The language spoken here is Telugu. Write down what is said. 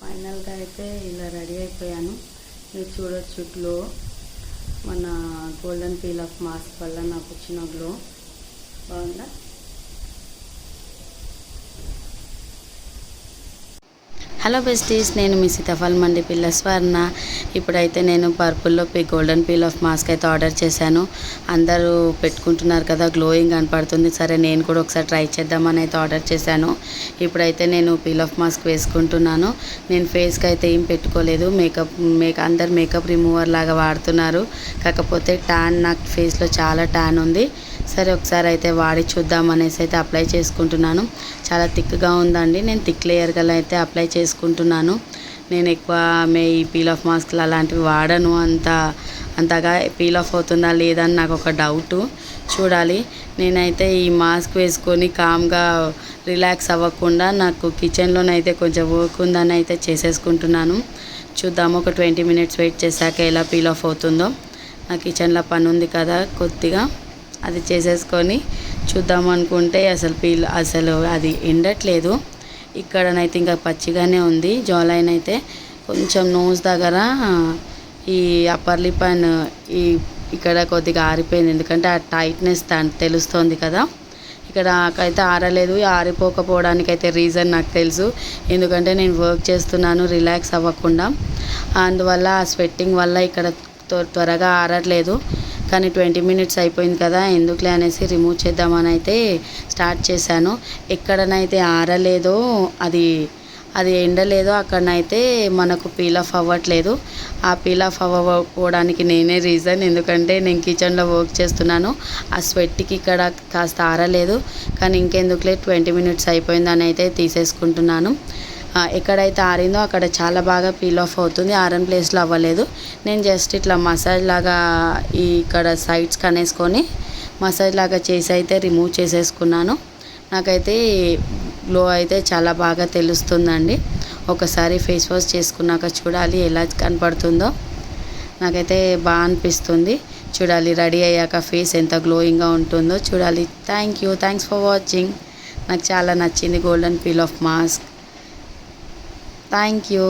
ఫైనల్గా అయితే ఇలా రెడీ అయిపోయాను. మీరు చూడొచ్చు గ్లో, మన గోల్డెన్ పీల్ ఆఫ్ మాస్క్ వల్ల నాకు వచ్చిన గ్లో బాగుందా. హలో బెస్టీస్, నేను మీ సీతాఫల్ మండి పిల్ల స్వర్ణ. ఇప్పుడైతే నేను పర్పుల్లో గోల్డెన్ పీల్ ఆఫ్ మాస్క్ అయితే ఆర్డర్ చేశాను. అందరూ పెట్టుకుంటున్నారు కదా, గ్లోయింగ్ కనపడుతుంది. సరే నేను కూడా ఒకసారి ట్రై చేద్దామని అయితే ఆర్డర్ చేశాను. ఇప్పుడైతే నేను పీల్ ఆఫ్ మాస్క్ వేసుకుంటున్నాను. నేను ఫేస్కి అయితే ఏం పెట్టుకోలేదు, అందరు మేకప్ రిమూవర్ లాగా వాడుతున్నారు. కాకపోతే ట్యాన్, నాకు ఫేస్లో చాలా ట్యాన్ ఉంది. సరే ఒకసారి అయితే వాడి చూద్దాం అనేసి అయితే అప్లై చేసుకుంటున్నాను. చాలా థిక్గా ఉందండి. నేను థిక్ లేయర్ గల అయితే అప్లై చేసుకుంటున్నాను. నేను ఎక్కువ ఈ పీల్ ఆఫ్ మాస్క్లు అలాంటివి వాడను. అంతగా పీల్ ఆఫ్ అవుతుందా లేదా అని నాకు ఒక డౌటు. చూడాలి. నేనైతే ఈ మాస్క్ వేసుకొని కామ్గా రిలాక్స్ అవ్వకుండా నాకు కిచెన్లోనైతే కొంచెం వర్క్ ఉందని అయితే చేసేసుకుంటున్నాను. చూద్దాము, ఒక 20 మినిట్స్ వెయిట్ చేశాక ఎలా పీల్ ఆఫ్ అవుతుందో. నా కిచెన్లో పని ఉంది కదా కొద్దిగా, అది చేసేసుకొని చూద్దాం అనుకుంటే అసలు అది ఎండట్లేదు. ఇక్కడనైతే ఇంకా పచ్చిగానే ఉంది. జోలైన్ అయితే కొంచెం నోస్ దగ్గర ఈ అప్పర్ లిప్ అండ్ ఇక్కడ కొద్దిగా ఆరిపోయింది. ఎందుకంటే ఆ టైట్నెస్ తెలుస్తుంది కదా. ఇక్కడ అయితే ఆరలేదు. ఆరిపోకపోవడానికి అయితే రీజన్ నాకు తెలుసు. ఎందుకంటే నేను వర్క్ చేస్తున్నాను రిలాక్స్ అవ్వకుండా. అందువల్ల ఆ స్వెట్టింగ్ వల్ల ఇక్కడ త్వరగా ఆరట్లేదు. కానీ 20 మినిట్స్ అయిపోయింది కదా, ఎందుకులే అనేసి రిమూవ్ చేద్దామని అయితే స్టార్ట్ చేశాను. ఎక్కడనైతే ఆరలేదో, అది ఎండలేదో అక్కడనైతే మనకు పీల్ ఆఫ్ అవ్వట్లేదు. ఆ పీల్ ఆఫ్ అవ్వకపోవడానికి నేనే రీజన్. ఎందుకంటే నేను కిచెన్లో వర్క్ చేస్తున్నాను. ఆ స్వెట్కి ఇక్కడ కాస్త ఆరలేదు. కానీ ఇంకెందుకులే, 20 మినిట్స్ అయిపోయిందని అయితే తీసేసుకుంటున్నాను. ఎక్కడైతే ఆరిందో అక్కడ చాలా బాగా పీల్ ఆఫ్ అవుతుంది. ఆరన్ ప్లేస్లో అవ్వలేదు. నేను జస్ట్ ఇట్లా మసాజ్ లాగా ఇక్కడ సైడ్స్ కనేసుకొని మసాజ్ లాగా చేసి అయితే రిమూవ్ చేసేసుకున్నాను. నాకైతే గ్లో అయితే చాలా బాగా తెలుస్తుందండి. ఒకసారి ఫేస్ వాష్ చేసుకున్నాక చూడాలి ఎలా కనపడుతుందో. నాకైతే బాగా అనిపిస్తుంది. చూడాలి రెడీ అయ్యాక ఫేస్ ఎంత గ్లోయింగ్గా ఉంటుందో చూడాలి. Thanks for watching. నాకు చాలా నచ్చింది golden peel off mask. Thank you.